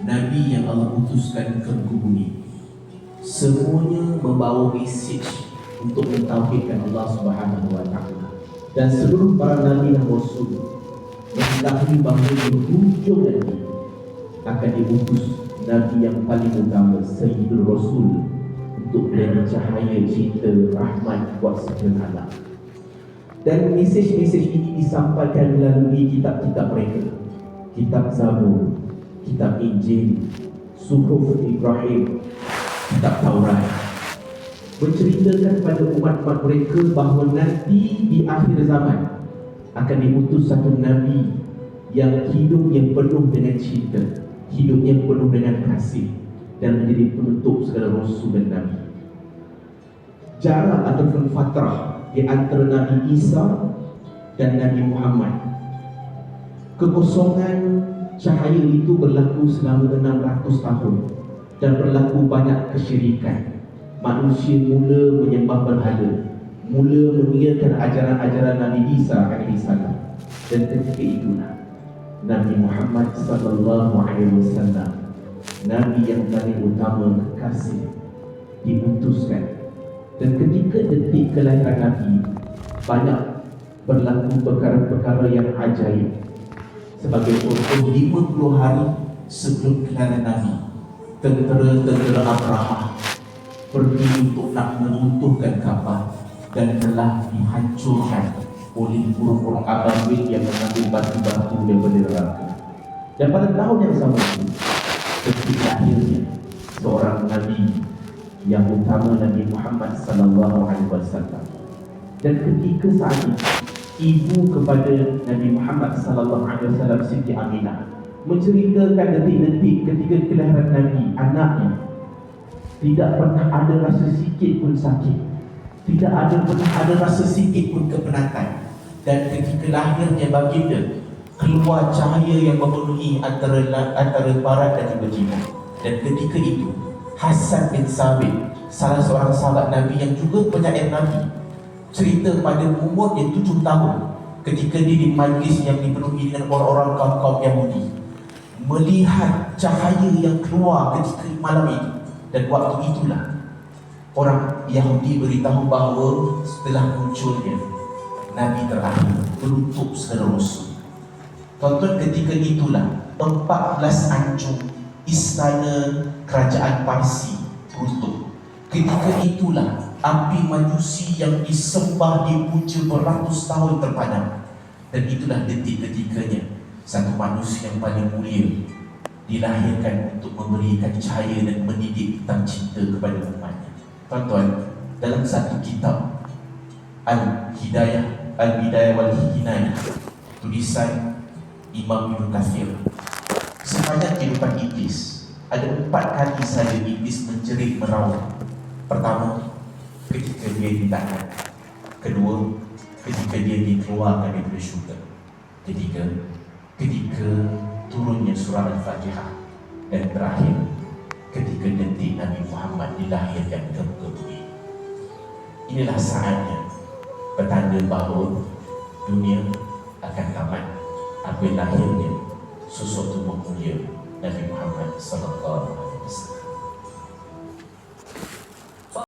Nabi yang Allah utuskan ke muka bumi, semuanya membawa mesej untuk mentauhidkan Allah Subhanahu wa taala. Dan seluruh para nabi dan rasul mengetahui bahawa di hujung nanti akan diutus nabi yang paling utama, Sayyidul Rasul, untuk menjadi cahaya cinta rahmat buat sekalian alam. Dan mesej-mesej ini disampaikan melalui kitab-kitab mereka, kitab Zabur, kitab Injil, Suhuf Ibrahim, kitab Taurat, menceritakan kepada umat-umat mereka bahawa nanti di akhir zaman akan diutus satu Nabi yang hidupnya penuh dengan cinta, hidupnya penuh dengan kasih, dan menjadi penutup segala Rasul dan Nabi. Jarak ataupun fatrah di antara Nabi Isa dan Nabi Muhammad, kekosongan cahaya itu berlaku selama 600 tahun dan berlaku banyak kesyirikan. Manusia mula menyembah berhala, mula mengiyakan ajaran-ajaran Nabi Isa alaihissalam. Dan ketika itulah Nabi Muhammad sallallahu alaihi wasallam, Nabi yang paling utama kekasih, diutuskan. Dan ketika detik kelahiran Nabi, banyak berlaku perkara-perkara yang ajaib. Sebagai contoh, 50 hari sebelum kelahiran Nabi, tentera-tentera Abraha pergi untuk nak meruntuhkan Kaabah dan telah dihancurkan oleh burung-burung ababil yang mengambil batu-batu daripada neraka. Dan pada tahun yang sama itu, ketika akhirnya seorang Nabi yang utama, Nabi Muhammad sallallahu alaihi wasallam. Dan ketika saat itu, ibu kepada Nabi Muhammad sallallahu alaihi wasallam, Siti Aminah, menceritakan detik-detik ketika kelahiran Nabi, anaknya tidak pernah ada rasa sikit pun sakit, tidak pernah ada rasa sikit pun kepenatan. Dan ketika lahirnya baginda, keluar cahaya yang memenuhi antara barat dan juga timur. Dan ketika itu, Hasan bin Sabit, salah seorang sahabat Nabi yang juga penyair Nabi, cerita pada umurnya 7 tahun, ketika dia di majlis yang dipenuhi dengan orang-orang kaum Yahudi, melihat cahaya yang keluar ketika malam itu. Dan waktu itulah orang Yahudi beritahu bahawa setelah munculnya Nabi terakhir, penutup segala Rasul. Tonton, ketika itulah 14 anjung istana kerajaan Parsi runtuh. Ketika itulah api majusi yang disembah, dipuja beratus tahun terpadam. Dan itulah detik-ketikanya satu manusia yang paling mulia dilahirkan untuk memberikan cahaya dan mendidik tentang cinta kepada umatnya. Tuan-tuan, dalam satu kitab Al-Bidayah wal Hinayah, tulisan Imam Ibn Kathir, sepanjang kehidupan Iblis ada 4 kali saja Iblis menjerit meraung. Pertama, ketika dia ditahan. Kedua, ketika dia dikeluarkan daripada syurga. Ketiga, ketika turunnya surah Al-Fatihah. Dan terakhir, ketika detik Nabi Muhammad dilahirkan ke muka bumi. Inilah saatnya petanda bahawa dunia akan tamat apabila lahirnya sosok tubuh mulia Nabi Muhammad sallallahu alaihi wasallam.